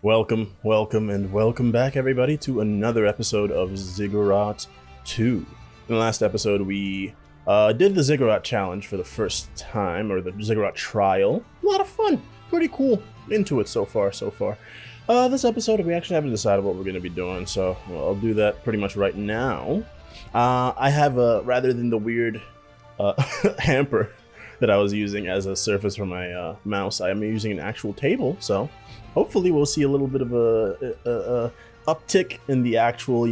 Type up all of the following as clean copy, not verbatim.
Welcome back, everybody, to another episode of Ziggurat 2. In the last episode, we did the Ziggurat challenge for the first time, or the Ziggurat trial. A lot of fun. Pretty cool. Into it so far. This episode, we actually haven't decided what we're going to be doing, so I'll do that pretty much right now. I have, rather than the weird hamper that I was using as a surface for my mouse, I am using an actual table, so hopefully we'll see a little bit of a uptick in the actual,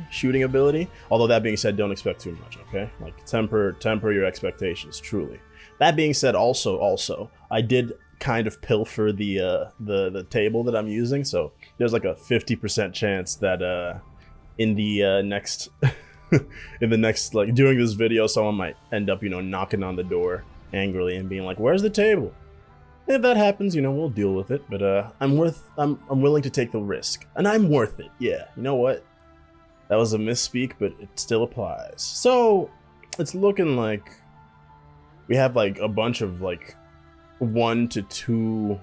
shooting ability. Although that being said, don't expect too much, okay? Like temper your expectations, truly. That being said, also, I did kind of pilfer the table that I'm using, so there's like a 50% chance that in the next like during this video, someone might end up, knocking on the door angrily and being like, "Where's the table?" If that happens, we'll deal with it. But I'm willing to take the risk, and I'm worth it. Yeah, you know what? That was a misspeak, but it still applies. So it's looking like we have like a bunch of like 1 to 2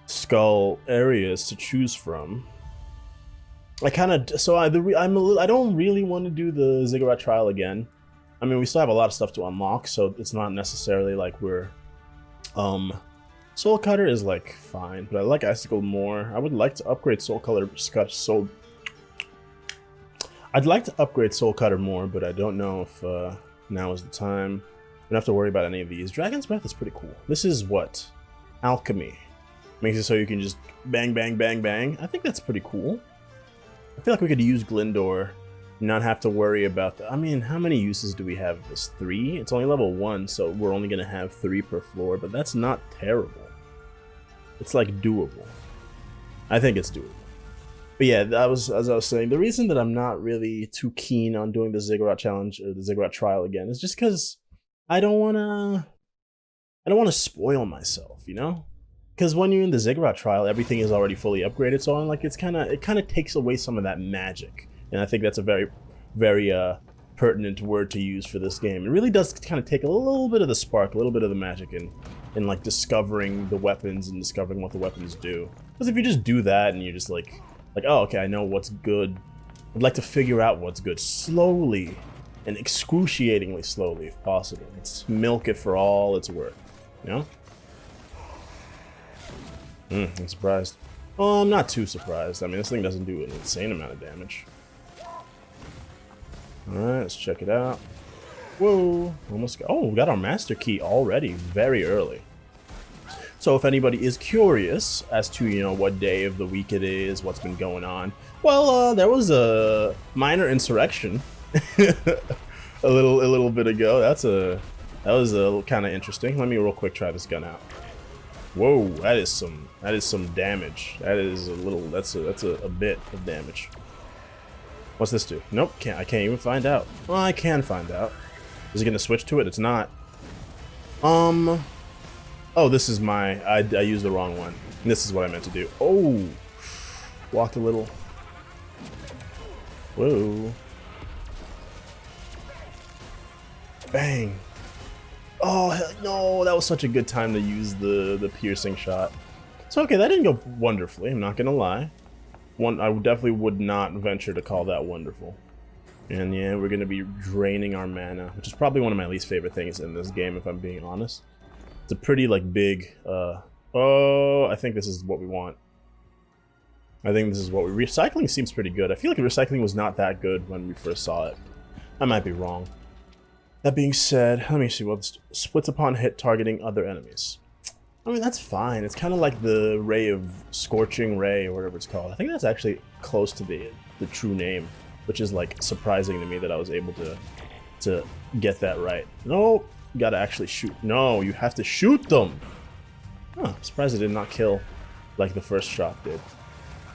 skull areas to choose from. I don't really want to do the Ziggurat trial again. I mean, we still have a lot of stuff to unlock, so it's not necessarily like we're Soul Cutter is like fine, but I like Icicle more. I would like to upgrade I'd like to upgrade Soul Cutter more, but I don't know if now is the time. We don't have to worry about any of these. Dragon's Breath is pretty cool. This is what? Alchemy. Makes it so you can just bang, bang, bang, bang. I think that's pretty cool. I feel like we could use Glyndor, not have to worry about that. I mean, how many uses do we have of this? 3? It's only level 1, so we're only going to have 3 per floor, but that's not terrible. It's like doable. I think it's doable. But yeah, as I was saying, the reason that I'm not really too keen on doing the Ziggurat challenge or the Ziggurat trial again is just because I don't want to spoil myself, Because when you're in the Ziggurat trial, everything is already fully upgraded, so I'm like, it kind of takes away some of that magic. And I think that's a very, very pertinent word to use for this game. It really does kind of take a little bit of the spark, a little bit of the magic in like discovering the weapons and discovering what the weapons do. Because if you just do that and you're just like, oh, okay, I know what's good. I'd like to figure out what's good slowly and excruciatingly slowly if possible. Let's milk it for all it's worth, I'm surprised. Oh, I'm not too surprised. I mean, this thing doesn't do an insane amount of damage. Alright, let's check it out. Whoa, almost got, we got our master key already, very early. So if anybody is curious as to, what day of the week it is, what's been going on, well, there was a minor insurrection a little bit ago. That was kind of interesting. Let me real quick try this gun out. Whoa, that is some damage. That's a bit of damage. What's this do? Nope, I can't even find out. Well, I can find out. Is it gonna switch to it? It's not. Oh, this is I used the wrong one. This is what I meant to do. Oh, walked a little. Whoa. Bang. Oh, hell no, that was such a good time to use the piercing shot. So, okay, that didn't go wonderfully, I'm not gonna lie. I definitely would not venture to call that wonderful. And yeah, we're gonna be draining our mana, which is probably one of my least favorite things in this game, if I'm being honest. It's a pretty, like, big, oh, I think this is what we want. Recycling seems pretty good. I feel like recycling was not that good when we first saw it. I might be wrong. That being said, let me see what splits upon hit targeting other enemies. I mean, that's fine. It's kind of like the ray of Scorching Ray or whatever it's called. I think that's actually close to the true name, which is like surprising to me that I was able to get that right. No, you gotta actually shoot. No, you have to shoot them. Huh, I'm surprised it did not kill like the first shot did.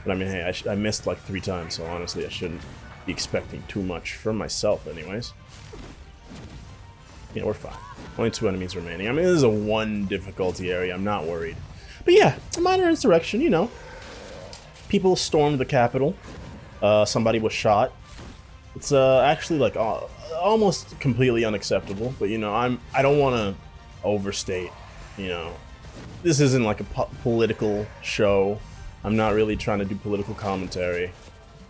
But I mean, hey, I missed like 3 times, so honestly, I shouldn't be expecting too much from myself, anyways. Yeah, we're fine. Only 2 enemies remaining. I mean, this is a 1 difficulty area. I'm not worried. But yeah, a minor insurrection, People stormed the capital. Somebody was shot. It's actually like almost completely unacceptable. But I don't want to overstate, this isn't like a political show. I'm not really trying to do political commentary.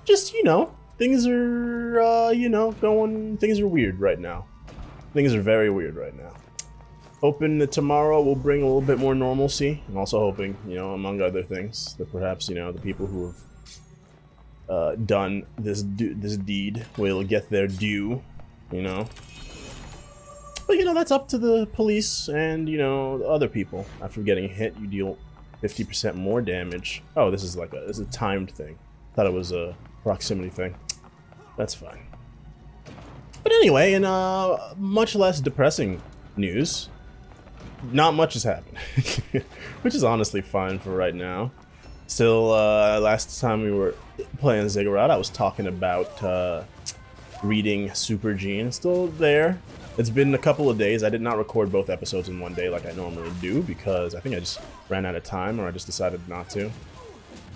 Just, you know, things are, you know, things are weird right now. Things are very weird right now. Hoping that tomorrow will bring a little bit more normalcy. I'm also hoping, you know, among other things, that perhaps, you know, the people who have done this deed will get their due, you know. But, you know, that's up to the police and, you know, other people. After getting hit, you deal 50% more damage. Oh, this is like a timed thing. Thought it was a proximity thing. That's fine. But anyway, in much less depressing news, not much has happened. Which is honestly fine for right now. Still, last time we were playing Ziggurat, I was talking about reading Super Gene. Still there. It's been a couple of days. I did not record both episodes in one day like I normally do because I think I just ran out of time or I just decided not to.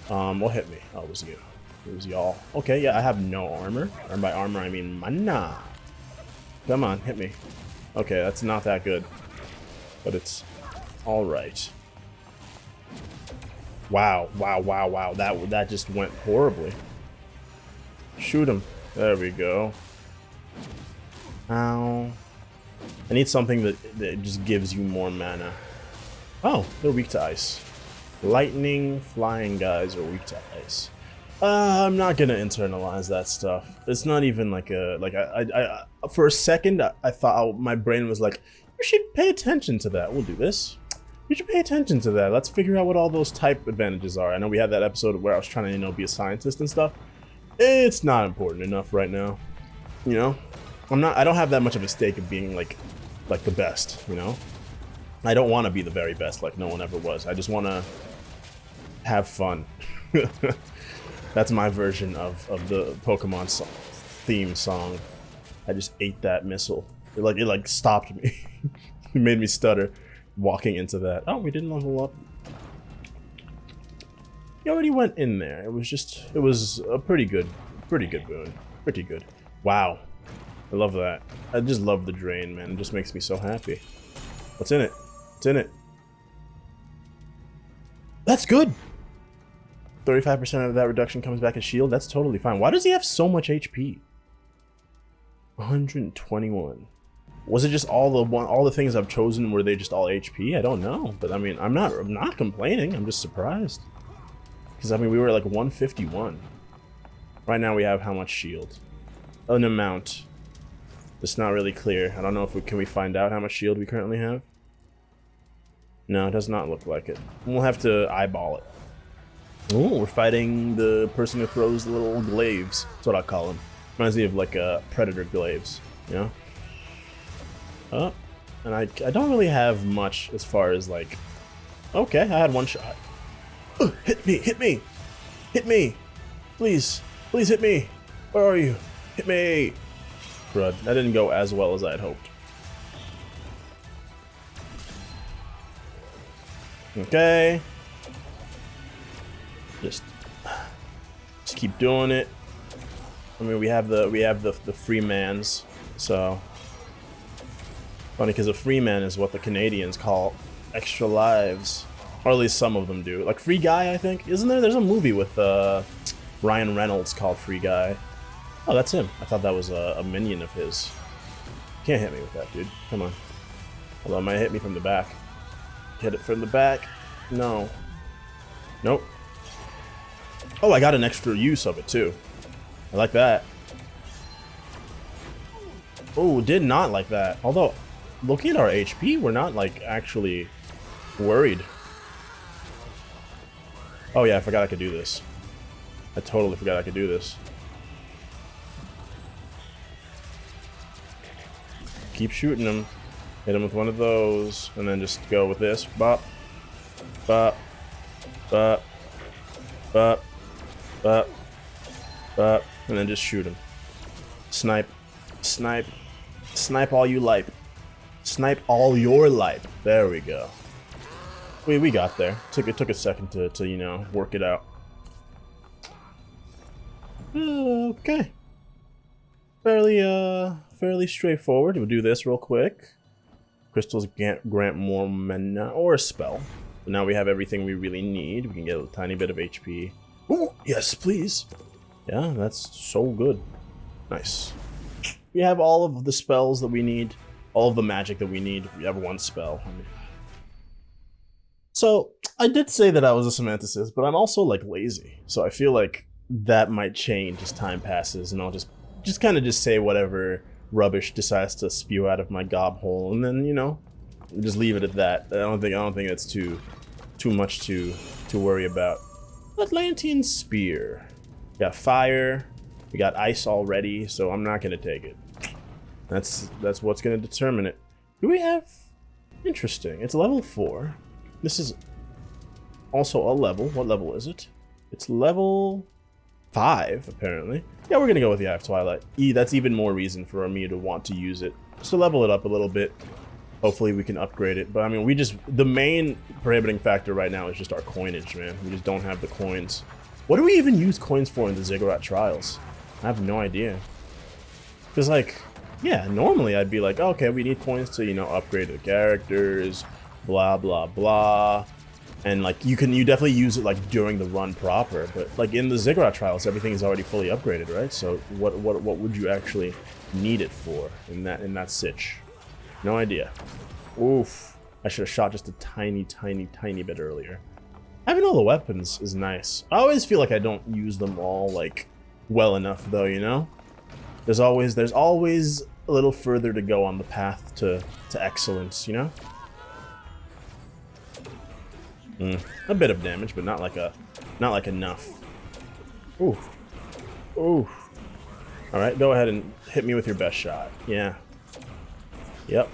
What hit me? Oh, it was you. It was y'all. Okay, yeah, I have no armor. And by armor, I mean mana. Come on, hit me. Okay, that's not that good. But it's alright. Wow, wow, wow, wow. That just went horribly. Shoot him. There we go. Ow. I need something that just gives you more mana. Oh, they're weak to ice. Lightning, flying guys are weak to ice. I'm not gonna internalize that stuff. It's not even like a I for a second I thought my brain was like, you should pay attention to that. We'll do this. You should pay attention to that. Let's figure out what all those type advantages are. I know we had that episode where I was trying to, you know, be a scientist and stuff. It's not important enough right now. You know? I don't have that much of a stake of being like the best, you know? I don't want to be the very best like no one ever was. I just want to have fun. That's my version of the Pokemon theme song. I just ate that missile. It like stopped me. It made me stutter walking into that. Oh, we didn't level up. You already went in there. It was a pretty good boon. Pretty good. Wow. I love that. I just love the drain, man. It just makes me so happy. What's in it? What's in it? That's good! 35% of that reduction comes back as shield. That's totally fine. Why does he have so much HP? 121. Was it just all the things I've chosen, were they just all HP? I don't know. But I mean, I'm not complaining. I'm just surprised. Because I mean, we were at like 151. Right now we have how much shield? An amount. It's not really clear. I don't know if can we find out how much shield we currently have? No, it does not look like it. We'll have to eyeball it. Oh, we're fighting the person who throws the little glaives. That's what I call them. Reminds me of like predator glaives, you know? Oh, and I don't really have much as far as like... Okay, I had one shot. Hit me, hit me! Hit me! Please, please hit me! Where are you? Hit me! Crud, that didn't go as well as I had hoped. Okay. Just keep doing it. I mean, we have the free mans, so funny because a free man is what the Canadians call extra lives, or at least some of them do. Like Free Guy, I think, isn't there? There's a movie with Ryan Reynolds called Free Guy. Oh, that's him. I thought that was a minion of his. Can't hit me with that, dude. Come on. Although it might hit me from the back. Hit it from the back. No. Nope. Oh, I got an extra use of it too. I like that. Oh, did not like that. Although, looking at our HP, we're not like actually worried. Oh yeah, I forgot I could do this. I totally forgot I could do this. Keep shooting him. Hit him with one of those, and then just go with this. Bop. Bop. Bop. Bop. Bop. Bop. And then just shoot him. Snipe. Snipe. Snipe all you like. Snipe all your life. There we go. We got there. It took a second to you know, work it out. Okay. Fairly straightforward. We'll do this real quick. Crystals grant more mana or a spell. So now we have everything we really need. We can get a tiny bit of HP. Ooh, yes, please. Yeah, that's so good. Nice. We have all of the spells that we need. All of the magic that we need. We have one spell. So, I did say that I was a semanticist, but I'm also, like, lazy. So I feel like that might change as time passes, and I'll just kind of just say whatever rubbish decides to spew out of my gob hole, and then, you know, just leave it at that. I don't think that's too much to worry about. Atlantean Spear. We got fire. We got ice already, so I'm not gonna take it. That's what's gonna determine it. Do we have? Interesting. It's level 4. This is also a level. What level is it? It's level 5, apparently. Yeah, we're gonna go with the Eye of Twilight. That's even more reason for me to want to use it. Just to level it up a little bit. Hopefully we can upgrade it. But I mean, the main prohibiting factor right now is just our coinage, man. We just don't have the coins. What do we even use coins for in the Ziggurat trials? I have no idea. Because, like, yeah, normally I'd be like, okay, we need coins to, you know, upgrade the characters, blah, blah, blah. And, like, you definitely use it, like, during the run proper. But, like, in the Ziggurat trials, everything is already fully upgraded, right? So what would you actually need it for in that sitch? No idea. Oof. I should have shot just a tiny, tiny, tiny bit earlier. Having all the weapons is nice. I always feel like I don't use them all, like, well enough, though, you know? There's always a little further to go on the path to excellence, you know? A bit of damage, but not like enough. Ooh. Ooh. Alright, go ahead and hit me with your best shot. Yeah. Yep.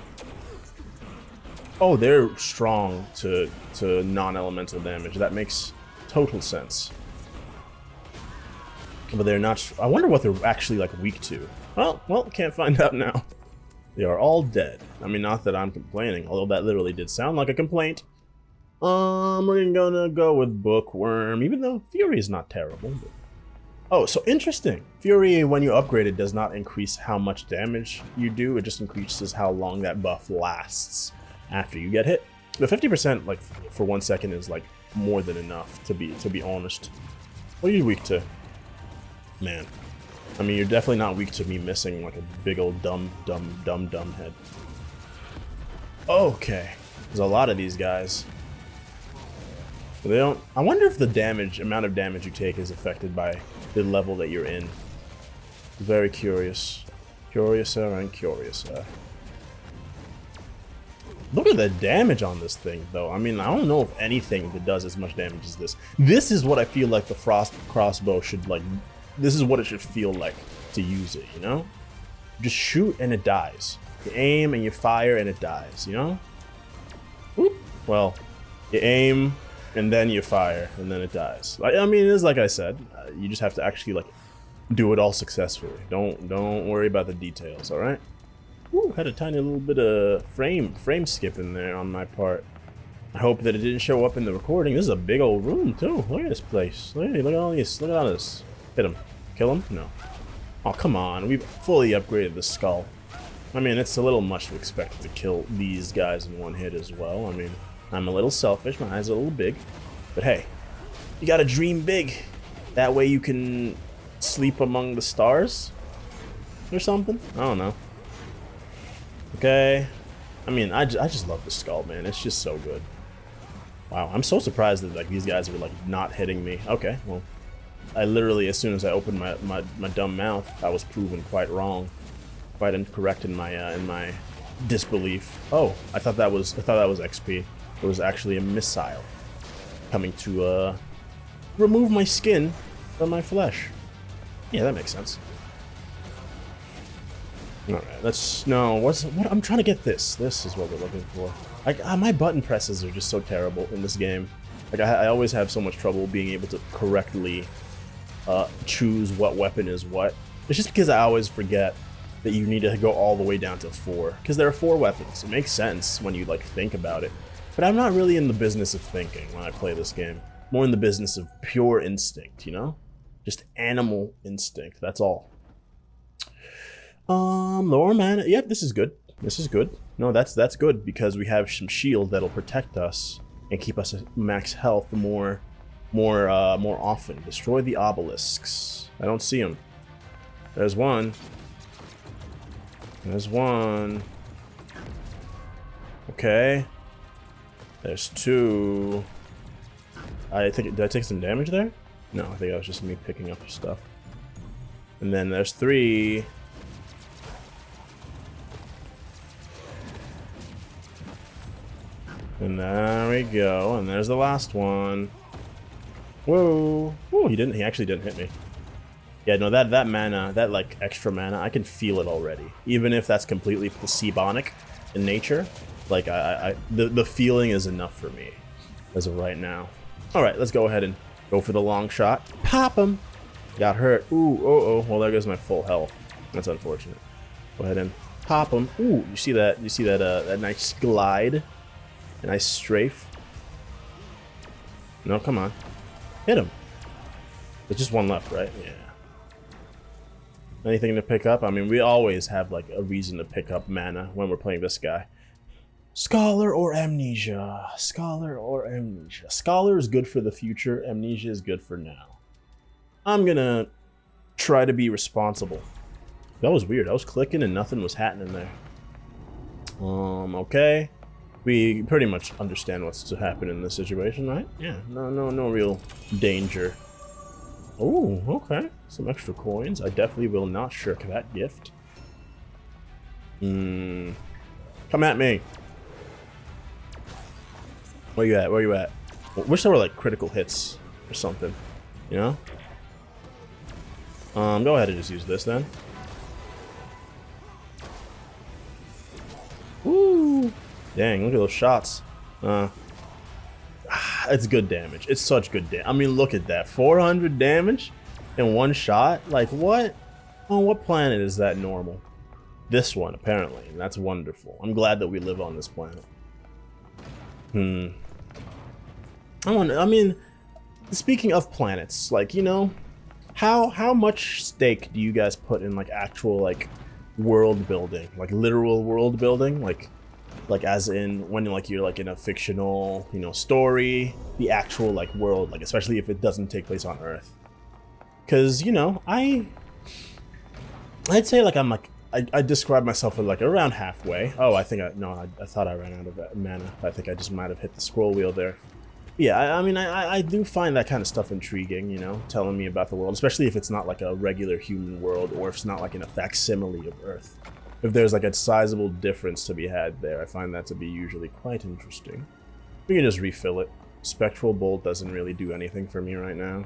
Oh, they're strong to non-elemental damage. That makes total sense. But they're not... I wonder what they're actually, like, weak to. Well, can't find out now. They are all dead. I mean, not that I'm complaining, although that literally did sound like a complaint. We're gonna go with Bookworm, even though Fury is not terrible. But... Oh, so interesting. Fury, when you upgrade it, does not increase how much damage you do. It just increases how long that buff lasts after you get hit. The 50%, like, for 1 second is, like, more than enough, to be honest. What are you weak to? Man. I mean, you're definitely not weak to me missing, like, a big old dumb head. Okay. There's a lot of these guys. They don't... I wonder if the amount of damage you take is affected by the level that you're in. Very curious. Curiouser and curiouser. Look at the damage on this thing, though. I mean, I don't know if anything that does as much damage as this. This is what I feel like the Frost crossbow should, like... This is what it should feel like to use it, you know? Just shoot and it dies. You aim and you fire and it dies, you know? Whoop. Well, you aim... and then you fire, and then it dies. I mean, it's like I said, you just have to actually, like, do it all successfully. Don't worry about the details, all right? Ooh, had a tiny little bit of frame skip in there on my part. I hope that it didn't show up in the recording. This is a big old room too. Look at this place. Look at all this. Look at all this. Hit him. Kill him? No. Oh, come on. We've fully upgraded the skull. I mean, it's a little much to expect to kill these guys in one hit as well. I mean, I'm a little selfish, my eyes are a little big, but hey, you gotta dream big. That way you can sleep among the stars or something. I don't know. Okay. I mean, I just love the skull, man. It's just so good. Wow, I'm so surprised that, like, these guys are, like, not hitting me. Okay, well, I literally, as soon as I opened my dumb mouth, I was proven quite wrong, quite incorrect in my disbelief. Oh, I thought that was XP. It was actually a missile coming to remove my skin from my flesh. Yeah, that makes sense. All right, what I'm trying to get this. This is what we're looking for. My button presses are just so terrible in this game. Like, I always have so much trouble being able to correctly choose what weapon is what. It's just because I always forget that you need to go all the way down to 4, because there are 4 weapons. It makes sense when you, like, think about it. But I'm not really in the business of thinking when I play this game. More in the business of pure instinct, you know? Just animal instinct, that's all. Lower mana. Yep, this is good. This is good. No, that's good because we have some shield that'll protect us and keep us at max health more often. Destroy the obelisks. I don't see them. There's one. There's one. Okay. There's two. I think, did I take some damage there? No, I think that was just me picking up stuff. And then there's three. And there we go. And there's the last one. Whoa. Whoa, he actually didn't hit me. Yeah, no, that mana, that like extra mana, I can feel it already. Even if that's completely placebonic in nature, like the feeling is enough for me as of right now. All right, let's go ahead and go for the long shot. Pop him. Got hurt. Ooh, oh. Well, there goes my full health. That's unfortunate. Go ahead and pop him. Ooh, you see that? You see that? That nice glide, a nice strafe. No, come on, hit him. There's just one left, right? Yeah. Anything to pick up? I mean, we always have like a reason to pick up mana when we're playing this guy. Scholar or Amnesia? Scholar or Amnesia? Scholar is good for the future. Amnesia is good for now. I'm gonna try to be responsible. That was weird. I was clicking and nothing was happening there. Okay. We pretty much understand what's to happen in this situation, right? Yeah. No real danger. Oh, okay. Some extra coins. I definitely will not shirk that gift. Come at me. Where you at? Where you at? I wish there were like critical hits or something, you know? Go ahead and just use this then. Woo! Dang, look at those shots. It's good damage. It's such good damage. I mean, look at that. 400 damage in one shot? Like, what? On what planet is that normal? This one, apparently. And that's wonderful. I'm glad that we live on this planet. I mean, speaking of planets, like, you know, how much stake do you guys put in, like, actual, like, world building? Like, literal world building? Like as in when like you're like in a fictional, you know, story, the actual like world, like especially if it doesn't take place on Earth. Because, you know, I'd say like I'm like I describe myself as like around halfway. Oh, I thought I ran out of mana. I think I just might have hit the scroll wheel there. Yeah, I mean, I do find that kind of stuff intriguing, you know, telling me about the world, especially if it's not like a regular human world or if it's not like in a facsimile of Earth. If there's like a sizable difference to be had there, I find that to be usually quite interesting. We can just refill it. Spectral Bolt doesn't really do anything for me right now.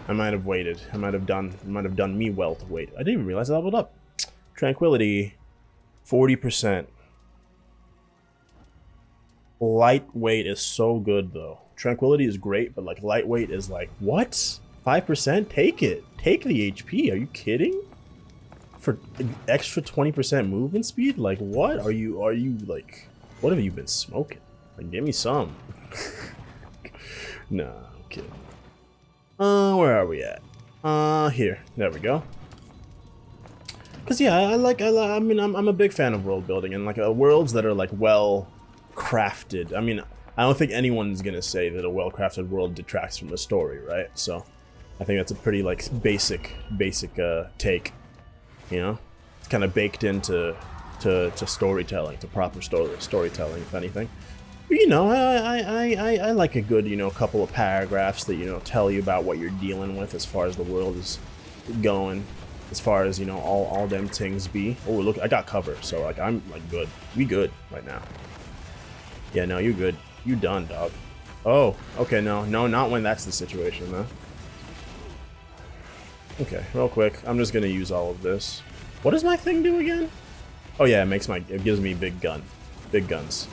I might have waited. It might have done me well to wait. I didn't even realize I leveled up. Tranquility, 40%. Lightweight is so good though. Tranquility is great, but like lightweight is like, what? 5%? Take it. Take the HP. Are you kidding? For extra 20% movement speed? Like, what? Are you like, what have you been smoking? Like, give me some. Nah, I'm kidding. Where are we at? Here. There we go. Cause yeah, I mean, I'm a big fan of world building and like worlds that are like well crafted. I mean, I don't think anyone's gonna say that a well crafted world detracts from the story, right? So I think that's a pretty like basic take. You know, it's kind of baked into storytelling, to proper storytelling, if anything. But, you know, I like a good, you know, couple of paragraphs that, you know, tell you about what you're dealing with as far as the world is going, as far as, you know, all them things be. Oh, look, I got cover, so like I'm like good. We good right now. Yeah, no, you good. You done, dog. Oh, okay, no, not when that's the situation, though. Okay, real quick, I'm just gonna use all of this. What does my thing do again? Oh yeah, it gives me big guns.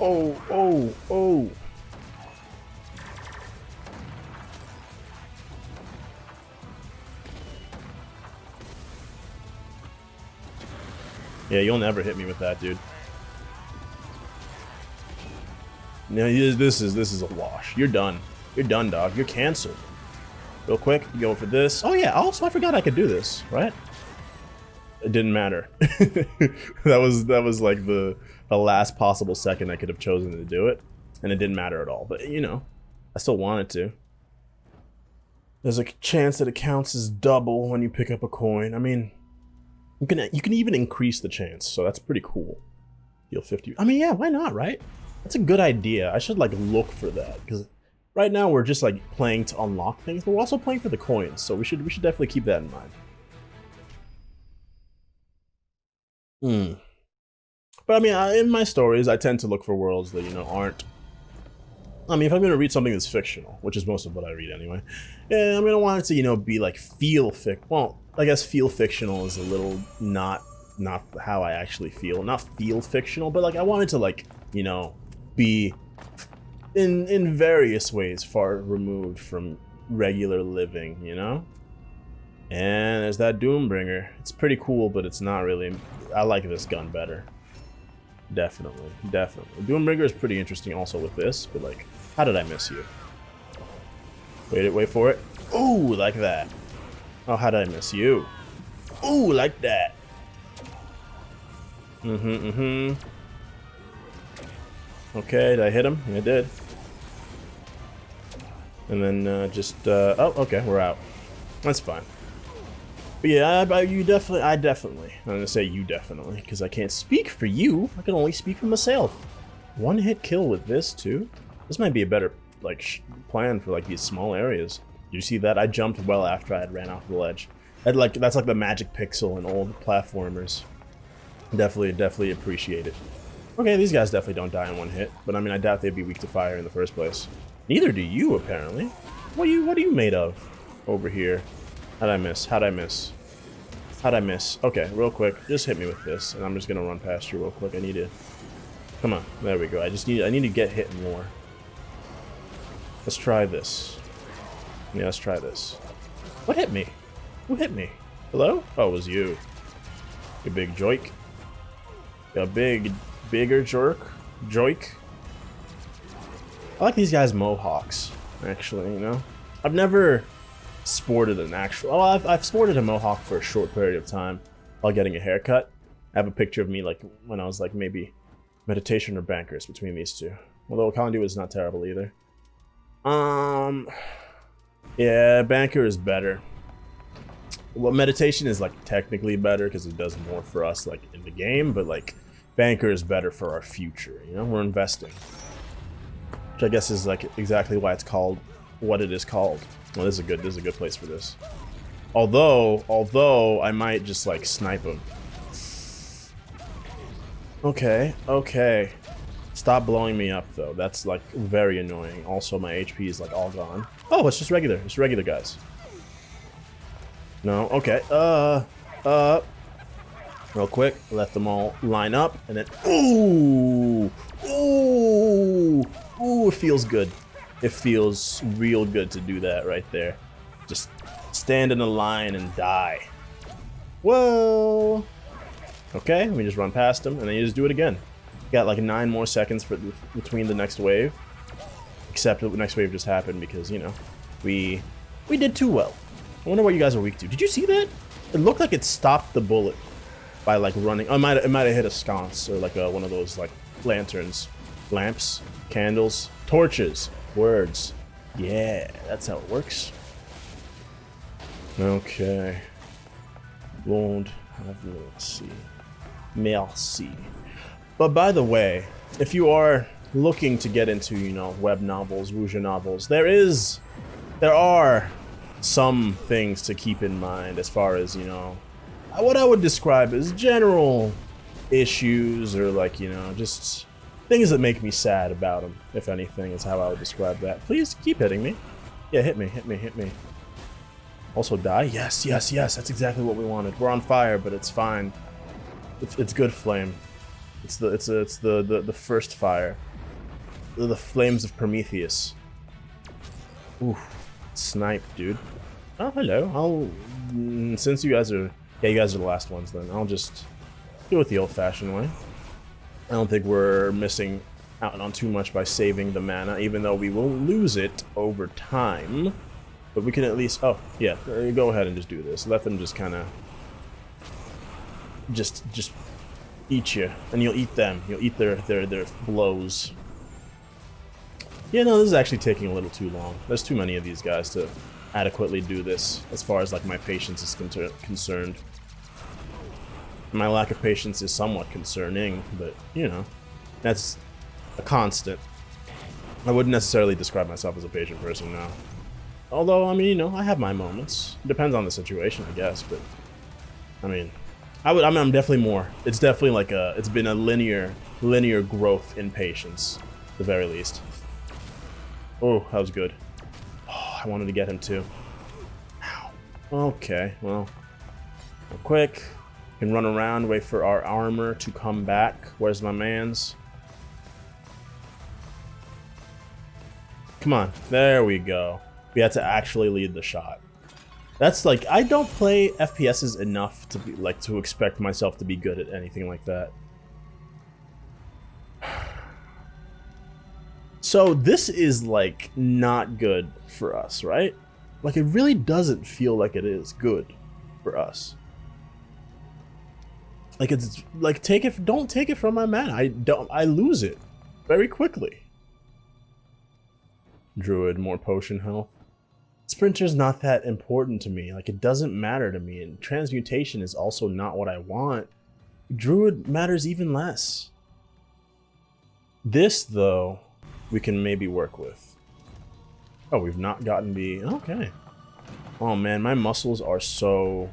Oh. Yeah, you'll never hit me with that, dude. No, this is a wash. You're done. You're done, dog. You're canceled. Real quick, go for this. Oh yeah, also I forgot I could do this, right? it didn't matter. that was like the last possible second I could have chosen to do it, and it didn't matter at all. But you know, I still wanted to. There's a chance that it counts as double when you pick up a coin. I mean, you can even increase the chance, so that's pretty cool. Deal 50. I mean, yeah, why not, right? That's a good idea. I should like look for that, because right now we're just like playing to unlock things, but we're also playing for the coins, so we should definitely keep that in mind. But I mean, in my stories, I tend to look for worlds that, you know, aren't... I mean, if I'm going to read something that's fictional, which is most of what I read anyway, yeah, I'm going to want it to, you know, be like well, I guess feel fictional is a little not how I actually feel. Not feel fictional, but like I want it to, like, you know, be in various ways far removed from regular living, you know? And there's that Doombringer. It's pretty cool, but it's not really... I like this gun better. Definitely. Doombringer is pretty interesting also with this, but like, how did I miss you? Wait for it. Ooh, like that. Oh, how did I miss you? Ooh, like that. Okay, did I hit him? I did. And then oh, okay, we're out. That's fine. But yeah, I'm gonna say you definitely, because I can't speak for you. I can only speak for myself. One hit kill with this too. This might be a better like plan for like these small areas. You see that? I jumped well after I had ran off the ledge. That's like the magic pixel in old platformers. Definitely appreciate it. Okay, these guys definitely don't die in one hit, but I mean, I doubt they'd be weak to fire in the first place. Neither do you, apparently. What are you made of over here? How'd I miss? Okay, real quick, just hit me with this, and I'm just gonna run past you real quick. I need to... Come on, there we go. I need to get hit more. Let's try this. Yeah, let's try this. What hit me? Who hit me? Hello? Oh, it was you. You big joik. A bigger jerk. Joik. I like these guys' mohawks, actually, you know? I've never sported an actual... Oh, I've sported a mohawk for a short period of time while getting a haircut. I have a picture of me, like, when I was, like, maybe meditation or bankers between these two. Although Conduit is not terrible either. Yeah, banker is better. Well, meditation is, like, technically better because it does more for us, like, in the game, but, like, banker is better for our future, you know? We're investing. Which I guess is, like, exactly why it's called what it is called. Well, this is a good place for this. Although I might just like snipe him. Okay. Stop blowing me up though. That's like very annoying. Also, my HP is like all gone. Oh, it's just regular. It's regular guys. No. Okay. Real quick. Let them all line up, and then ooh. It feels good. It feels real good to do that right there. Just stand in a line and die. Whoa! Okay, let me just run past him, and then you just do it again. Got like 9 more seconds between the next wave. Except the next wave just happened because, you know, we did too well. I wonder what you guys are weak to. Did you see that? It looked like it stopped the bullet by like running. Oh, it might have hit a sconce or like one of those like lanterns, lamps, candles, torches. Words. Yeah, that's how it works. Okay. Lord have mercy. Merci. But by the way, if you are looking to get into, you know, web novels, wuxia novels, there are some things to keep in mind as far as, you know, what I would describe as general issues or like, you know, just things that make me sad about them, if anything, is how I would describe that. Please keep hitting me. Yeah, hit me. Also die? Yes. That's exactly what we wanted. We're on fire, but it's fine. It's good flame. It's the first fire. The flames of Prometheus. Ooh, snipe, dude. Oh, hello. Since you guys are the last ones, then I'll just do it the old-fashioned way. I don't think we're missing out on too much by saving the mana, even though we will lose it over time. But we can at least... Oh, yeah, go ahead and just do this. Let them just kind of... just eat you, and you'll eat them. You'll eat their blows. Yeah, no, this is actually taking a little too long. There's too many of these guys to adequately do this, as far as like my patience is concerned. My lack of patience is somewhat concerning, but you know, that's a constant. I wouldn't necessarily describe myself as a patient person now. Although, I mean, you know, I have my moments. Depends on the situation, I guess, but I mean, I'm definitely more. It's definitely like it's been a linear growth in patience, at the very least. Oh, that was good. Oh, I wanted to get him too. Ow. Okay, well, real quick. Can run around, wait for our armor to come back. Where's my mans? Come on, there we go. We had to actually lead the shot. That's like, I don't play FPSs enough to be like to expect myself to be good at anything like that. So this is like not good for us, right? Like it really doesn't feel like it is good for us. Like it's like don't take it from my man. I lose it very quickly. Druid, more potion health. Sprinter's not that important to me. Like it doesn't matter to me, and transmutation is also not what I want. Druid matters even less. This though, we can maybe work with. Oh, we've not gotten the okay. Oh man, my muscles are so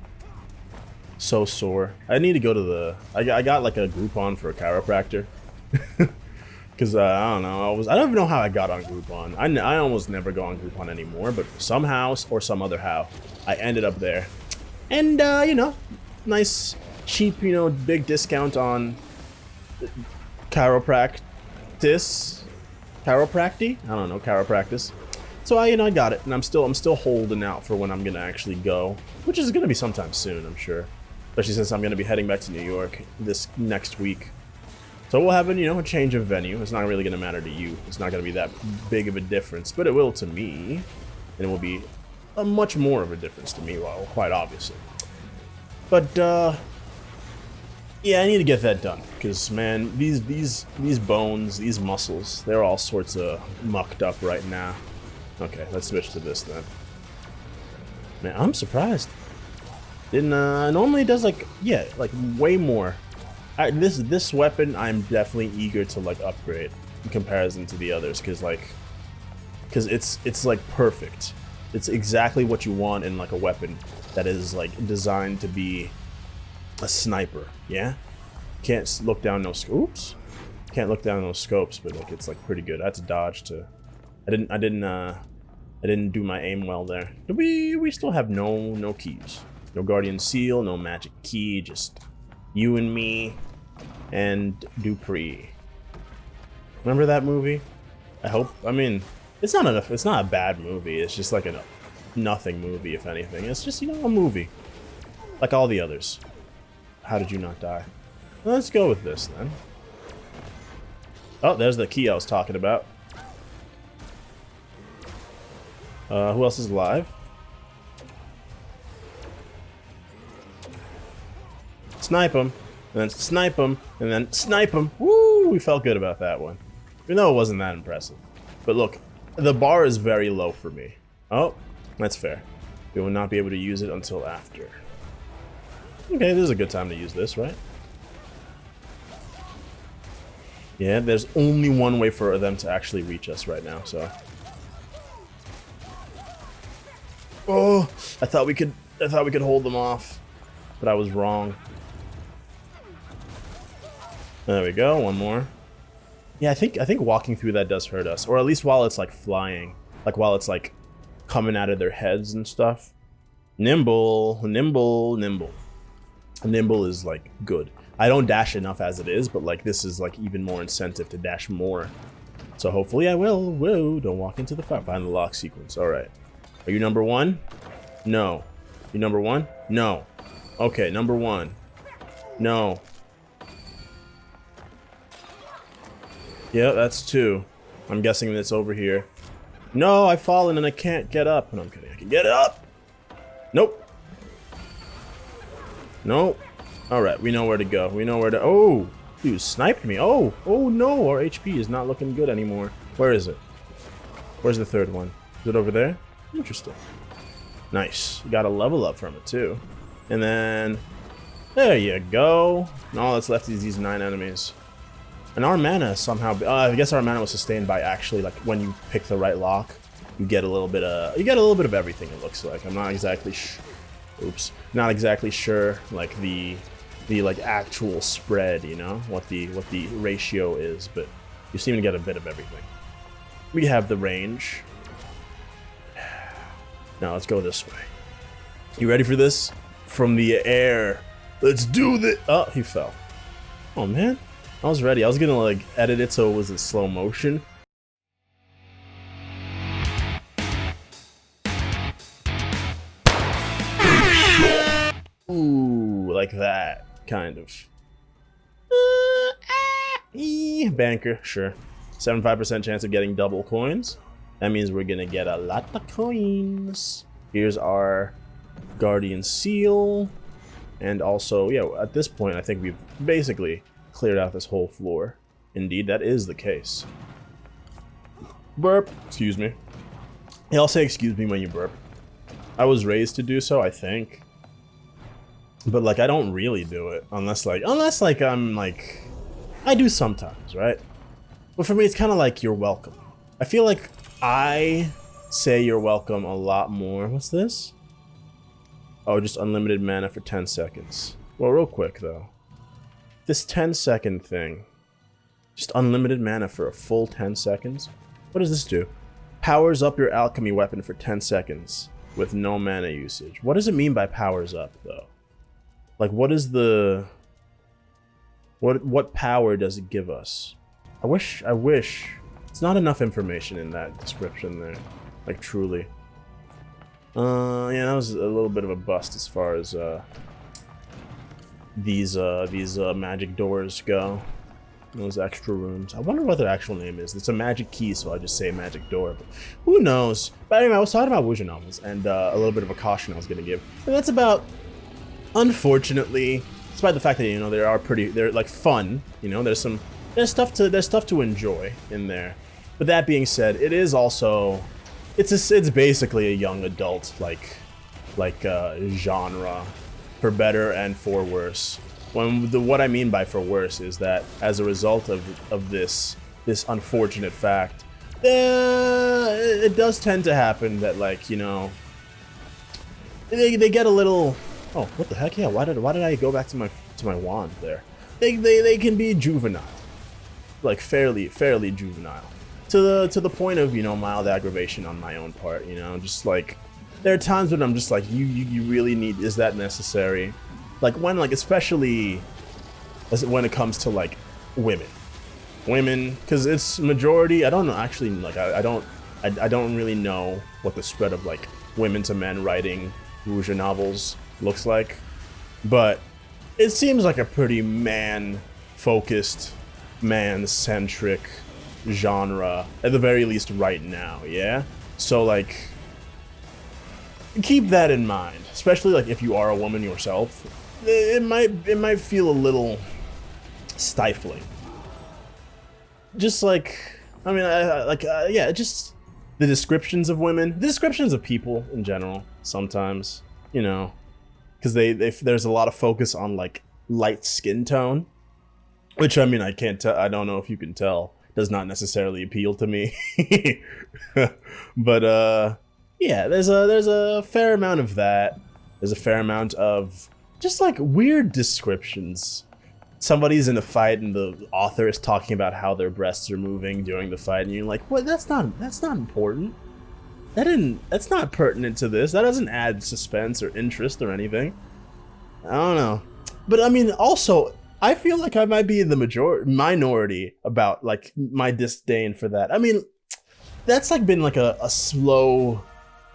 sore. I need to go to the. I got like a Groupon for a chiropractor. Because I don't know, I don't even know how I got on Groupon. I almost never go on Groupon anymore, but somehow or some other how, I ended up there. And, you know, nice, cheap, you know, big discount on chiropractic? I don't know, chiropractic. So I got it, and I'm still holding out for when I'm gonna actually go, which is gonna be sometime soon, I'm sure. Especially since I'm gonna be heading back to New York this next week. So we'll have a change of venue. It's not really going to matter to you. It's not going to be that big of a difference, but it will to me. And it will be a much more of a difference to me, well, quite obviously. But, yeah, I need to get that done. Because, man, these bones, these muscles, they're all sorts of mucked up right now. Okay, let's switch to this then. Man, I'm surprised. Normally it does, like, yeah, like, way more. This weapon, I'm definitely eager to like upgrade in comparison to the others, because it's like perfect. It's exactly what you want in like a weapon that is like designed to be a sniper. Yeah, can't look down no scopes. Can't look down those scopes, but like it's like pretty good. I had to dodge to. I didn't do my aim well there. We still have no keys, no guardian seal, no magic key, just you and me and Dupree. Remember that movie? I hope. I mean, it's not a bad movie. It's just like a nothing movie, if anything. It's just a movie, like all the others. How did you not die? Well, let's go with this then. Oh, there's the key I was talking about. Who else is alive? Snipe him, and then snipe him, and then snipe him. Woo! We felt good about that one. Even though it wasn't that impressive. But look, the bar is very low for me. Oh, that's fair. We will not be able to use it until after. Okay, this is a good time to use this, right? Yeah, there's only one way for them to actually reach us right now, so. Oh, I thought we could hold them off, but I was wrong. There we go, one more. Yeah, I think walking through that does hurt us, or at least while it's like flying, like while it's like coming out of their heads and stuff. Nimble, nimble, nimble. Nimble is like good. I don't dash enough as it is, but like this is like even more incentive to dash more. So hopefully I will. Whoa, don't walk into the fire. Find the lock sequence. All right. Are you number one? No. You number one? No. Okay, number one. No. Yeah, that's two. I'm guessing that's over here. No, I've fallen and I can't get up. No, I'm kidding. I can get up. Nope. Nope. All right, we know where to go. We know where to. Oh, dude, sniped me. Oh no, our HP is not looking good anymore. Where is it? Where's the third one? Is it over there? Interesting. Nice. You got a level up from it too. And then there you go. And all that's left is these 9 enemies. And our mana somehow. I guess our mana was sustained by actually like when you pick the right lock, you get a little bit of everything. It looks like. I'm not exactly. Not exactly sure like the like actual spread, you know, what the ratio is, but you seem to get a bit of everything. We have the range. Now let's go this way. You ready for this? From the air. Let's do this. Oh, he fell. Oh man, I was ready. I was gonna like edit it so it was in slow motion. Ooh, like that, kind of. Banker, sure. 75% chance of getting double coins. That means we're gonna get a lot of coins. Here's our Guardian Seal. And also, yeah, at this point, I think we've basically cleared out this whole floor. Indeed, that is the case. Burp. Excuse me. Yeah, I'll say excuse me when you burp. I was raised to do so, I think. But like I don't really do it unless like I'm like I do sometimes, right? But for me it's kind of like you're welcome. I feel like I say you're welcome a lot more. What's this? Oh, just unlimited mana for 10 seconds. Well, real quick though. This 10-second thing. Just unlimited mana for a full 10 seconds? What does this do? Powers up your alchemy weapon for 10 seconds with no mana usage. What does it mean by powers up though? Like, what is the... What power does it give us? I wish... It's not enough information in that description there. Like, truly. Yeah, that was a little bit of a bust as far as, these magic doors go. Those extra rooms. I wonder what their actual name is. It's a magic key, so I just say magic door. But who knows? But anyway, I was talking about wuxia novels, and a little bit of a caution I was going to give. And that's about... Unfortunately, despite the fact that you know they're like fun, you know, there's stuff to enjoy in there. But that being said, it is also it's basically a young adult like genre, for better and for worse. What I mean by for worse is that as a result of this unfortunate fact, it does tend to happen that like, you know, they get a little. Oh, what the heck? Yeah, why did I go back to my wand there? They can be juvenile, like fairly juvenile, to the point of, you know, mild aggravation on my own part. You know, just like there are times when I'm just like, you really need, is that necessary? Like when, like especially when it comes to like women, because it's majority. I don't know actually. Like I don't really know what the spread of like women to men writing wuxia novels looks like, but it seems like a pretty man-focused, man-centric genre at the very least right now. Yeah, so like keep that in mind, especially like if you are a woman yourself. It might feel a little stifling. Just like, I mean, yeah, just the descriptions of women, the descriptions of people in general. Sometimes, you know, because there's a lot of focus on like light skin tone, which I mean I can't tell. I don't know if you can tell. Does not necessarily appeal to me. But yeah, there's a fair amount of that. There's a fair amount of just like weird descriptions. Somebody's in a fight and the author is talking about how their breasts are moving during the fight, and you're like, what? That's not important. That's not pertinent to this. That doesn't add suspense or interest or anything. I don't know. But I mean, also, I feel like I might be in the minority about like my disdain for that. I mean, that's like been like a slow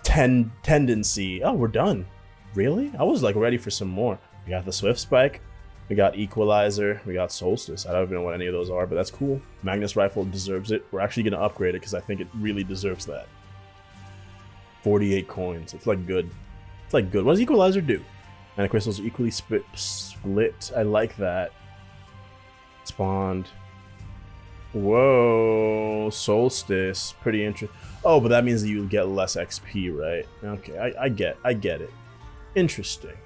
tendency. Oh, we're done. Really? I was like ready for some more. We got the Swift Spike. We got Equalizer. We got Solstice. I don't even know what any of those are, but that's cool. Magnus Rifle deserves it. We're actually going to upgrade it because I think it really deserves that. 48 coins. It's like good. It's like good. What does Equalizer do? And the crystals are equally split. I like that. Spawned. Whoa, Solstice. Pretty interesting. Oh, but that means that you get less XP, right? Okay, I get it. Interesting.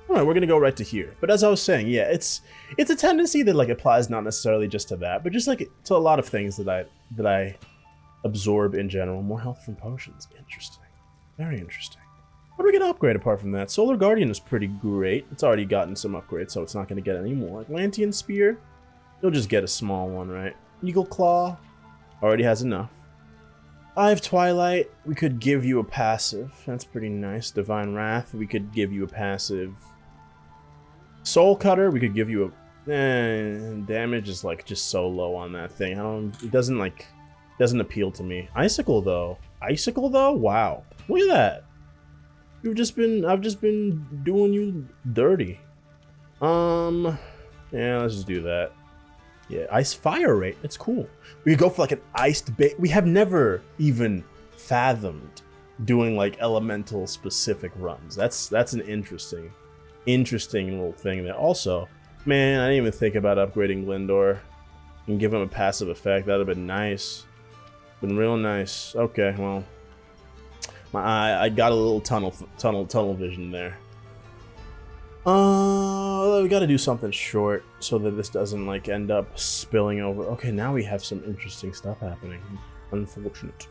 All right, we're gonna go right to here. But as I was saying, yeah, it's a tendency that like applies not necessarily just to that, but just like to a lot of things that I absorb in general. More health from potions. Interesting. Very interesting. What are we gonna upgrade apart from that? Solar Guardian is pretty great. It's already gotten some upgrades, so it's not gonna get any more. Atlantean Spear, you'll just get a small one, right? Eagle Claw already has enough. Eye of Twilight, we could give you a passive. That's pretty nice. Divine Wrath, we could give you a passive. Soul Cutter, we could give you a... damage is like just so low on that thing. It doesn't appeal to me. Icicle though. Wow. Look at that. I've just been doing you dirty. Yeah, let's just do that. Yeah, Ice Fire Rate, it's cool. We could go for like an iced bait. We have never even fathomed doing like elemental specific runs. That's an interesting little thing there. Also, man, I didn't even think about upgrading Lindor and give him a passive effect. That'd have been nice. Been real nice. Okay, well, I got a little tunnel vision there. We gotta do something short so that this doesn't like end up spilling over. Okay, now we have some interesting stuff happening. Unfortunate.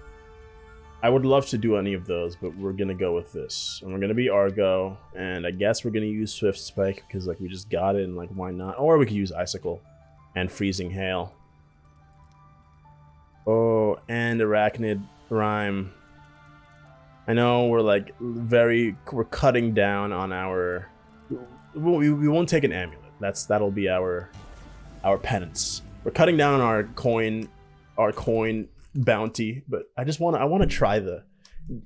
I would love to do any of those, but we're gonna go with this. And we're gonna be Argo, and I guess we're gonna use Swift Spike because like we just got it and like why not? Or we could use Icicle and Freezing Hail. Oh, and Arachnid Rhyme. I know we're cutting down on our... We won't take an amulet. That'll be our penance. We're cutting down on our coin bounty, but I want to try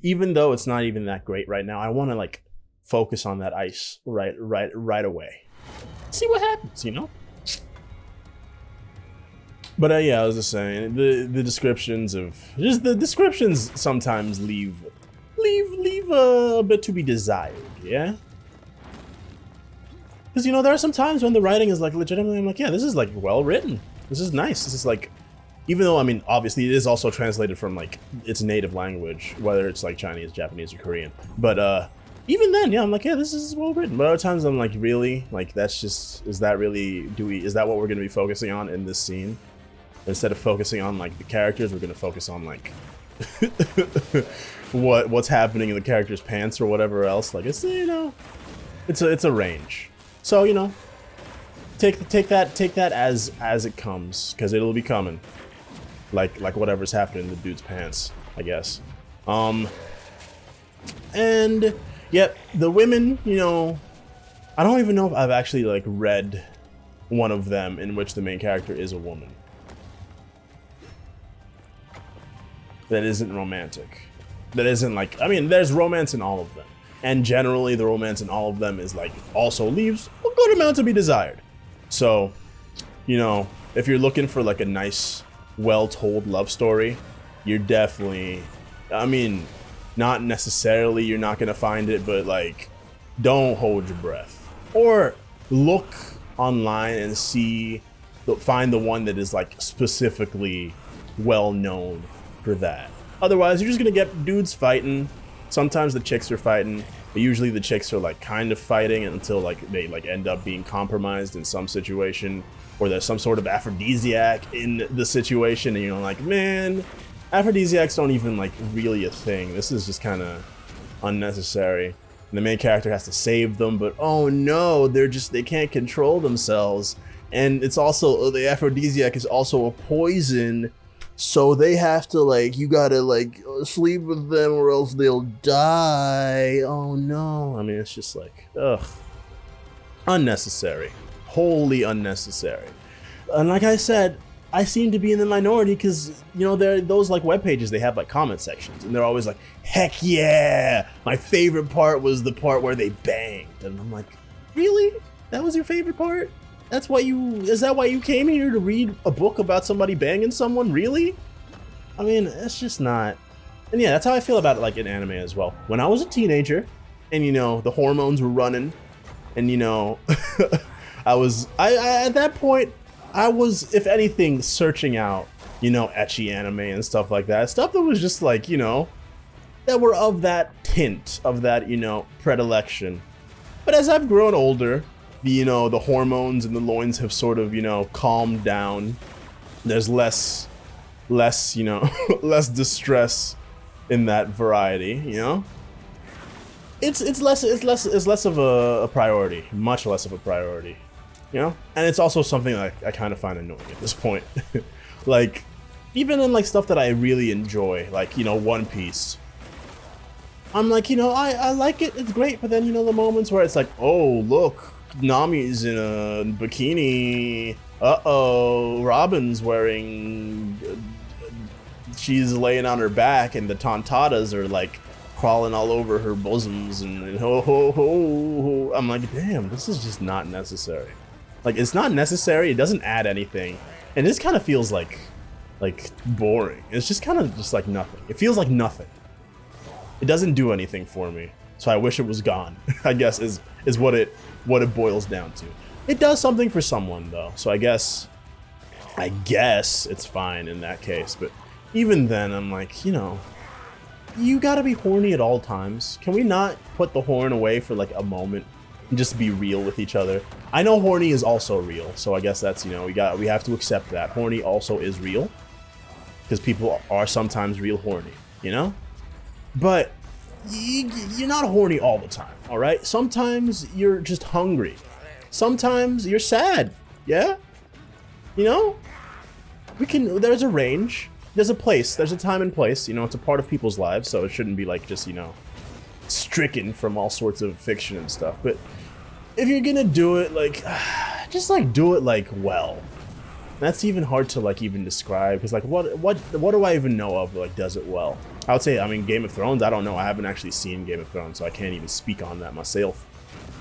even though it's not even that great right now, I want to like focus on that ice right away. See what happens, you know? But yeah, I was just saying the descriptions sometimes leave a bit to be desired, yeah? Because, you know, there are some times when the writing is, like, legitimately, I'm like, yeah, this is, like, well written. This is nice. This is, like, even though, I mean, obviously, it is also translated from, like, its native language, whether it's, like, Chinese, Japanese, or Korean. But, even then, yeah, I'm like, yeah, this is well written. But other times, I'm like, really? Like, that's just, is that what we're going to be focusing on in this scene? Instead of focusing on, like, the characters, we're going to focus on, like, what's happening in the character's pants or whatever else. Like, it's, you know, it's a range. So, you know, take that as it comes, because it'll be coming, like whatever's happening in the dude's pants, I guess. And yep, the women, you know, I don't even know if I've actually like read one of them in which the main character is a woman that isn't romantic. That isn't like, I mean, there's romance in all of them. And generally, the romance in all of them is like also leaves a good amount to be desired. So, you know, if you're looking for like a nice, well-told love story, you're definitely, I mean, not necessarily you're not gonna find it, but like, don't hold your breath. Or look online and find the one that is like specifically well known for that. Otherwise, you're just gonna get dudes fighting. Sometimes the chicks are fighting, but usually the chicks are like kind of fighting until like they like end up being compromised in some situation, or there's some sort of aphrodisiac in the situation, and you're like, man, aphrodisiacs don't even like really a thing. This is just kind of unnecessary. And the main character has to save them, but oh no, they can't control themselves, and it's also the aphrodisiac is also a poison. So they have to, like, you gotta, like, sleep with them or else they'll die. Oh, no. I mean, it's just, like, ugh. Unnecessary. Wholly unnecessary. And like I said, I seem to be in the minority because, you know, those, like, web pages, they have, like, comment sections. And they're always like, heck yeah! My favorite part was the part where they banged. And I'm like, really? That was your favorite part? Is that why you came here to read a book about somebody banging someone? Really? I mean, it's just not. And yeah, that's how I feel about it, like in anime as well. When I was a teenager and, you know, the hormones were running And you know, I at that point, I was, if anything, searching out, you know, ecchi anime and stuff like that. Stuff that was just like, you know, that were of that tint, of that, you know, predilection. But as I've grown older, you know, the hormones and the loins have sort of, you know, calmed down. There's less, you know, less distress in that variety, you know? It's less of a priority, much less of a priority, you know? And it's also something I kind of find annoying at this point. Like, even in like stuff that I really enjoy, like, you know, One Piece, I'm like, you know, I like it, it's great, but then, you know, the moments where it's like, oh, look, Nami's in a bikini, uh-oh, Robin's wearing, she's laying on her back, and the tontatas are like crawling all over her bosoms, and ho ho ho ho. I'm like, damn, this is just not necessary. Like, it's not necessary, it doesn't add anything, and this kind of feels like boring. It's just kind of just like nothing. It feels like nothing. It doesn't do anything for me, so I wish it was gone. I guess is what it boils down to. It does something for someone though, so I guess it's fine in that case. But even then, I'm like, you know, you gotta be horny at all times. Can we not put the horn away for like a moment and just be real with each other? I know horny is also real, so I guess that's, you know, we have to accept that horny also is real, because people are sometimes real horny, you know. But you're not horny all the time, all right? Sometimes you're just hungry. Sometimes you're sad, yeah? You know? There's a range. There's a place. There's a time and place. You know, it's a part of people's lives, so it shouldn't be like just, you know, stricken from all sorts of fiction and stuff. But if you're gonna do it, like, just like do it like well. That's even hard to like even describe, because like what do I even know of that like does it well? I would say, I mean, Game of Thrones, I don't know. I haven't actually seen Game of Thrones, so I can't even speak on that myself.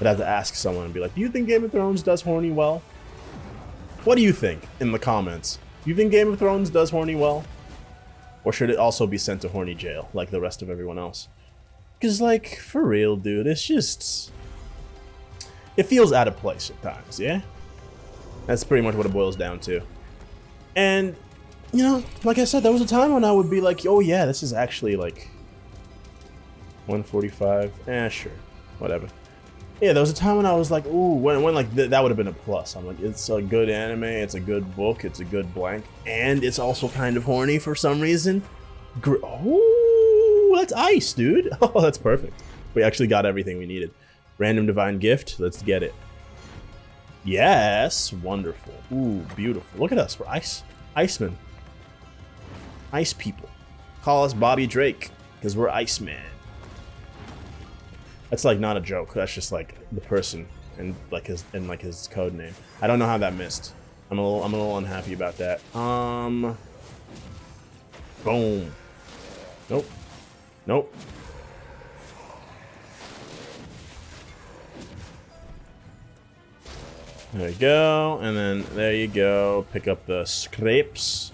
I'd have to ask someone and be like, do you think Game of Thrones does horny well? What do you think in the comments? Do you think Game of Thrones does horny well? Or should it also be sent to horny jail like the rest of everyone else? Because like, for real, dude, it's just, it feels out of place at times, yeah? That's pretty much what it boils down to. And, you know, like I said, there was a time when I would be like, oh yeah, this is actually like 145. Sure, whatever. Yeah, there was a time when I was like, ooh, when like that would have been a plus. I'm like, it's a good anime, it's a good book, it's a good blank, and it's also kind of horny for some reason. Oh, that's ice, dude. Oh, that's perfect. We actually got everything we needed. Random divine gift. Let's get it. Yes, wonderful. Ooh, beautiful. Look at us. We're Icemen. Ice people. Call us Bobby Drake, because we're Iceman. That's like not a joke. That's just like the person and like his code name. I don't know how that missed. I'm a little unhappy about that. Boom. Nope. Nope. There you go, and then there you go. Pick up the scrapes.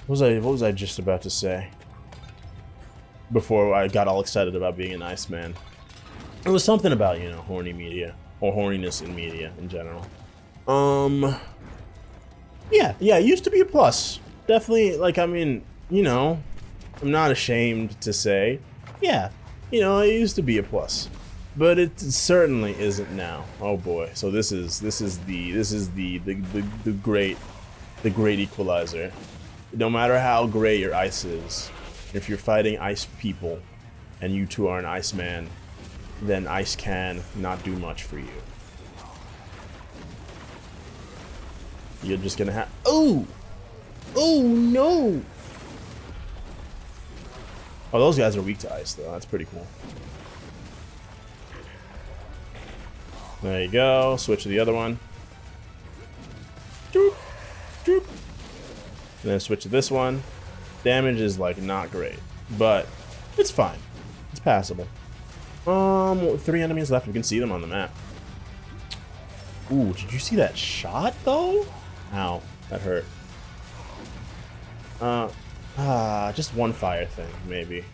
What was I just about to say? Before I got all excited about being an Iceman. It was something about, you know, horny media, or horniness in media in general. Yeah, it used to be a plus. Definitely, like, I mean, you know, I'm not ashamed to say, yeah, you know, it used to be a plus. But it certainly isn't now. Oh boy. So this is the great equalizer. No matter how gray your ice is, if you're fighting ice people and you two are an Iceman, then ice can not do much for you. You're just gonna have, oh no. Oh, those guys are weak to ice though. That's pretty cool. There you go. Switch to the other one. Doop, doop. And then switch to this one. Damage is like not great, but it's fine. It's passable. 3 enemies left. We can see them on the map. Ooh, did you see that shot though? Ow, that hurt. Just one fire thing, maybe.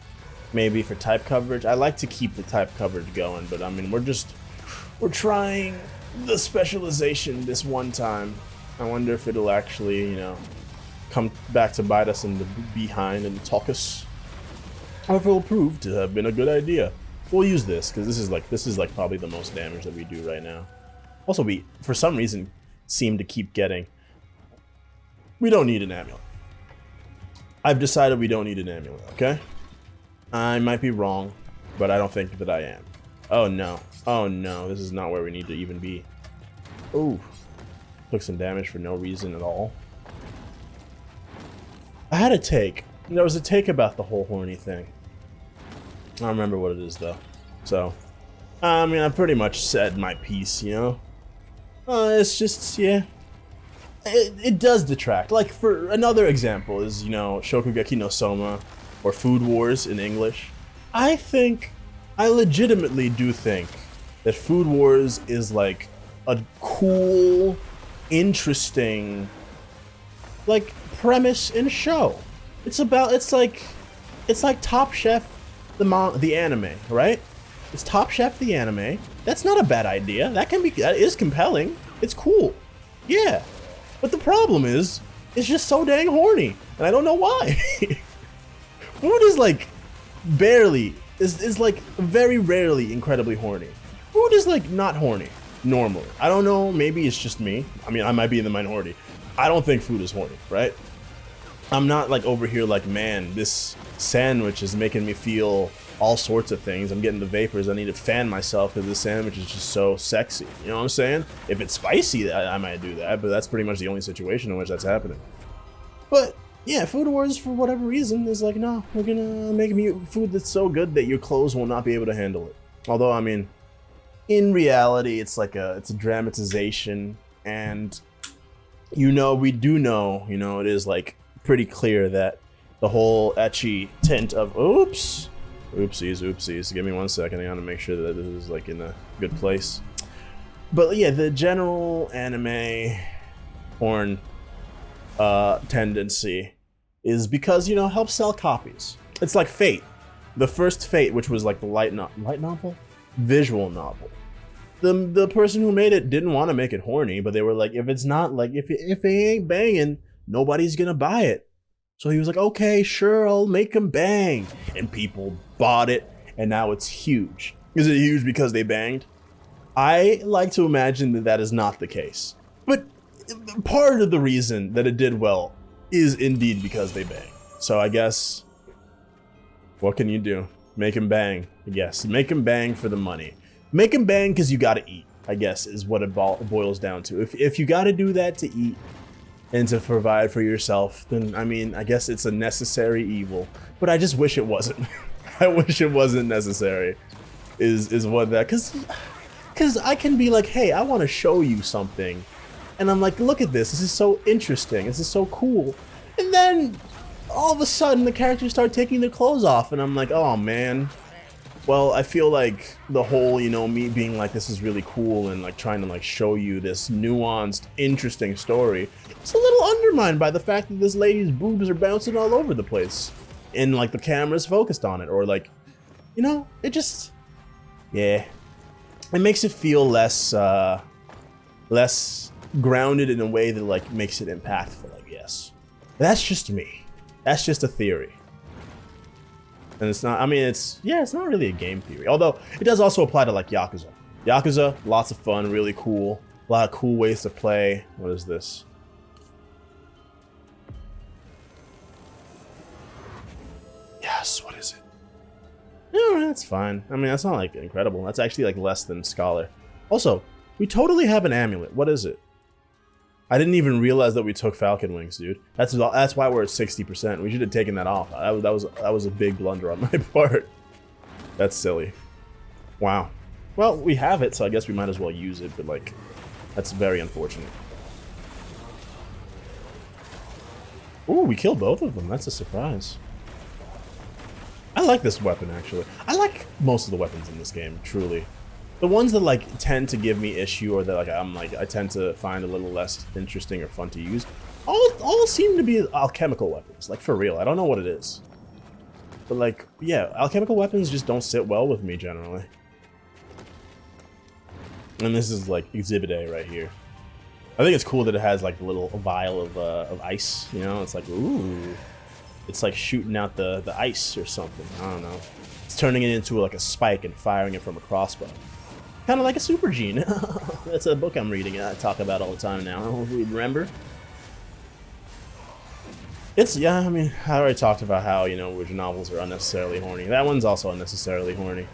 Maybe for type coverage. I like to keep the type coverage going, but I mean, we're just We're trying the specialization this one time. I wonder if it'll actually, you know, come back to bite us in the behind and talk us. Or if it'll prove to have been a good idea. We'll use this, because this is like probably the most damage that we do right now. Also, we, for some reason, seem to keep getting... We don't need an amulet. I've decided we don't need an amulet, okay? I might be wrong, but I don't think that I am. Oh no. Oh no, this is not where we need to even be. Ooh. Took some damage for no reason at all. I had a take. There was a take about the whole horny thing. I don't remember what it is though. So, I mean, I pretty much said my piece, you know? It's just, yeah. It does detract. Like, for another example is, you know, Shokugeki no Soma, or Food Wars in English. I legitimately do think that Food Wars is like a cool, interesting, like, premise in a show. It's like Top Chef, the anime, right? It's Top Chef the anime. That's not a bad idea. That is compelling. It's cool. Yeah. But the problem is, it's just so dang horny. And I don't know why. Food is like barely, is like very rarely incredibly horny. Food is like not horny, normally. I don't know, maybe it's just me. I mean, I might be in the minority. I don't think food is horny, right? I'm not like over here like, man, this sandwich is making me feel all sorts of things. I'm getting the vapors. I need to fan myself because this sandwich is just so sexy. You know what I'm saying? If it's spicy, I might do that, but that's pretty much the only situation in which that's happening. But yeah, Food Wars, for whatever reason, is like, no, we're gonna make food that's so good that your clothes will not be able to handle it. Although, I mean, in reality, it's a dramatization, and we do know, it is like pretty clear that the whole ecchi tint of oopsies, give me 1 second. I gotta make sure that this is like in a good place. But yeah, the general anime porn tendency is because, help sell copies. It's like Fate. The first Fate, which was like the light novel? Visual novel. The person who made it didn't want to make it horny, but they were like, if it's not like, if it ain't banging, nobody's gonna buy it. So he was like, okay, sure, I'll make them bang. And people bought it, and now it's huge. Is it huge because they banged? I like to imagine that that is not the case. But part of the reason that it did well is indeed because they bang. So I guess, what can you do? Make them bang, I guess. Make them bang for the money. Make them bang because you gotta eat, I guess, is what it boils down to. If you gotta do that to eat, and to provide for yourself, then, I mean, I guess it's a necessary evil. But I just wish it wasn't. I wish it wasn't necessary, is what that, because I can be like, hey, I want to show you something. And I'm like, look at this is so interesting, this is so cool. And then, all of a sudden, the characters start taking their clothes off, and I'm like, oh man. Well, I feel like the whole, me being like, this is really cool and like trying to like show you this nuanced, interesting story, it's a little undermined by the fact that this lady's boobs are bouncing all over the place and like the camera's focused on it, or like, it just, yeah, it makes it feel less grounded in a way that like makes it impactful, I guess. That's just me. That's just a theory. And it's not, I mean, it's not really a game theory. Although, it does also apply to, like, Yakuza. Yakuza, lots of fun, really cool. A lot of cool ways to play. What is this? Yes, what is it? Yeah, that's fine. I mean, that's not, like, incredible. That's actually, like, less than Scholar. Also, we totally have an amulet. What is it? I didn't even realize that we took Falcon Wings, dude. That's why we're at 60%. We should have taken that off. That was a big blunder on my part. That's silly. Wow. Well, we have it, so I guess we might as well use it, but like, that's very unfortunate. Ooh, we killed both of them. That's a surprise. I like this weapon, actually. I like most of the weapons in this game, truly. The ones that like tend to give me issue, or that like I tend to find a little less interesting or fun to use, all seem to be alchemical weapons. Like, for real, I don't know what it is, but like, yeah, alchemical weapons just don't sit well with me generally. And this is like Exhibit A right here. I think it's cool that it has like a little vial of ice, you know? It's like, ooh. It's like shooting out the ice or something. I don't know. It's turning it into like a spike and firing it from a crossbow. Kind of like a super gene. That's a book I'm reading and I talk about all the time now. I don't know if you remember. It's, yeah, I mean, I already talked about how, you know, visual novels are unnecessarily horny. That one's also unnecessarily horny.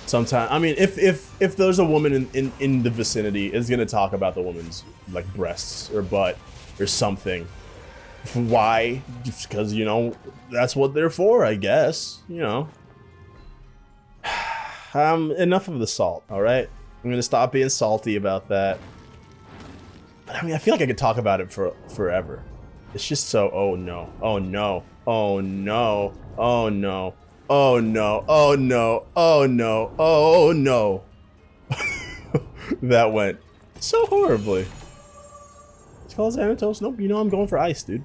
Sometimes, I mean, if there's a woman in the vicinity, it's gonna talk about the woman's like breasts or butt or something. Why? Just because, you know, that's what they're for, I guess. You know. Enough of the salt. All right, I'm gonna stop being salty about that. But I mean, I feel like I could talk about it for forever. It's just so. Oh no. Oh no. Oh no. Oh no. Oh no, oh no, oh no, oh no. That went so horribly. It's called Xanatos. Nope, you know I'm going for ice, dude.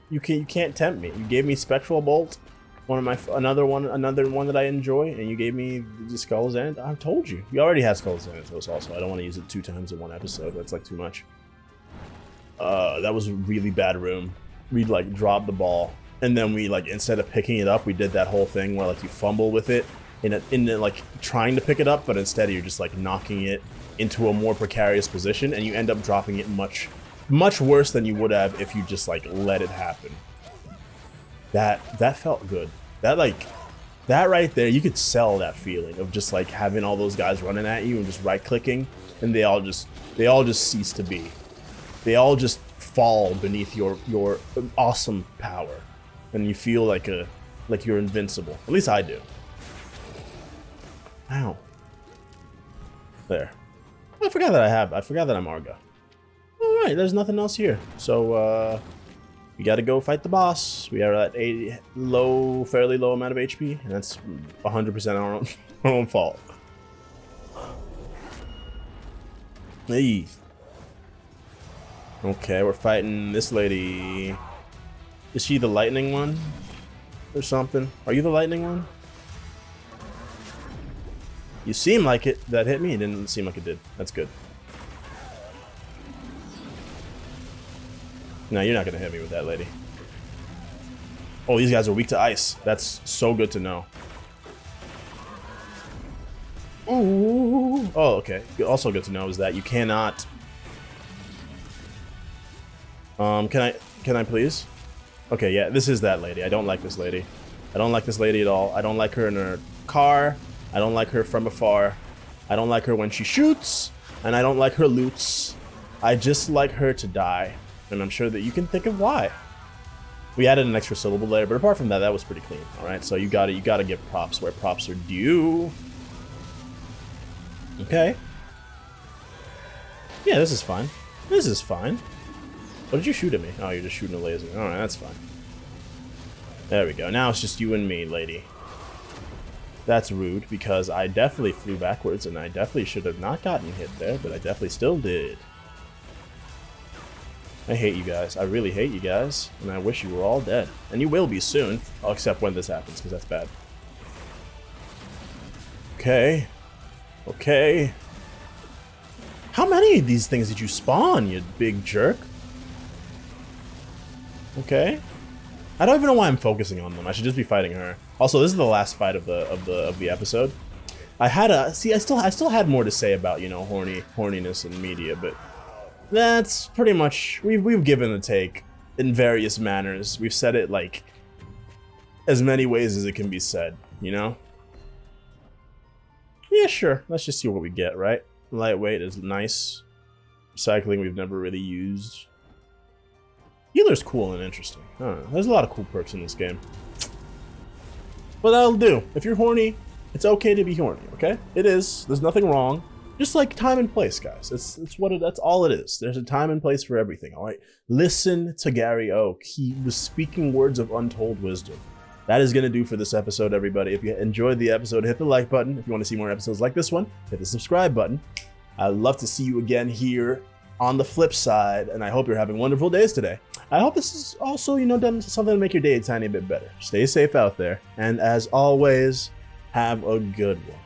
You can't tempt me. You gave me Spectral Bolt, another one that I enjoy, and you gave me the Skull Xanatos. I told you. You already have Skull Xanatos also. I don't want to use it 2 times in one episode. That's like too much. That was a really bad room. We'd like drop the ball. And then we like, instead of picking it up, we did that whole thing where like you fumble with it in like trying to pick it up, but instead you're just like knocking it into a more precarious position, and you end up dropping it much worse than you would have if you just like let it happen. That felt good. That right there, you could sell that feeling of just like having all those guys running at you and just right clicking, and they all just cease to be. They all just fall beneath your awesome power. And you feel like you're invincible. At least I do. Ow. There. Oh, I forgot that I'm Arga. Alright, there's nothing else here. So we gotta go fight the boss. We are at a fairly low amount of HP, and that's 100% our own fault. Hey. Okay, we're fighting this lady. Is she the lightning one? Or something? Are you the lightning one? You seem like it. That hit me. It didn't seem like it did. That's good. No, you're not going to hit me with that, lady. Oh, these guys are weak to ice. That's so good to know. Ooh. Oh, okay. Also good to know is that you cannot... Can I please? Okay, yeah, this is that lady. I don't like this lady. I don't like this lady at all. I don't like her in her car. I don't like her from afar. I don't like her when she shoots. And I don't like her loots. I just like her to die. And I'm sure that you can think of why. We added an extra syllable there, but apart from that, that was pretty clean. Alright, so you gotta give props where props are due. Okay. Yeah, this is fine. This is fine. What did you shoot at me? Oh, you're just shooting a laser. Alright, that's fine. There we go. Now it's just you and me, lady. That's rude, because I definitely flew backwards, and I definitely should have not gotten hit there, but I definitely still did. I hate you guys. I really hate you guys, and I wish you were all dead. And you will be soon, except when this happens, because that's bad. Okay. Okay. How many of these things did you spawn, you big jerk? Okay. I don't even know why I'm focusing on them. I should just be fighting her. Also, this is the last fight of the episode. I still had more to say about, you know, horniness in media, but that's pretty much we've given the take in various manners. We've said it like as many ways as it can be said, you know? Yeah, sure. Let's just see what we get, right? Lightweight is nice. Recycling we've never really used. Healer's cool and interesting. I don't know. There's a lot of cool perks in this game. But that'll do. If you're horny, it's okay to be horny, okay? It is. There's nothing wrong. Just like time and place, guys. That's all it is. There's a time and place for everything, all right? Listen to Gary Oak. He was speaking words of untold wisdom. That is going to do for this episode, everybody. If you enjoyed the episode, hit the like button. If you want to see more episodes like this one, hit the subscribe button. I'd love to see you again here on the flip side, and I hope you're having wonderful days today. I hope this is also, you know, done something to make your day a tiny bit better. Stay safe out there, and as always, have a good one.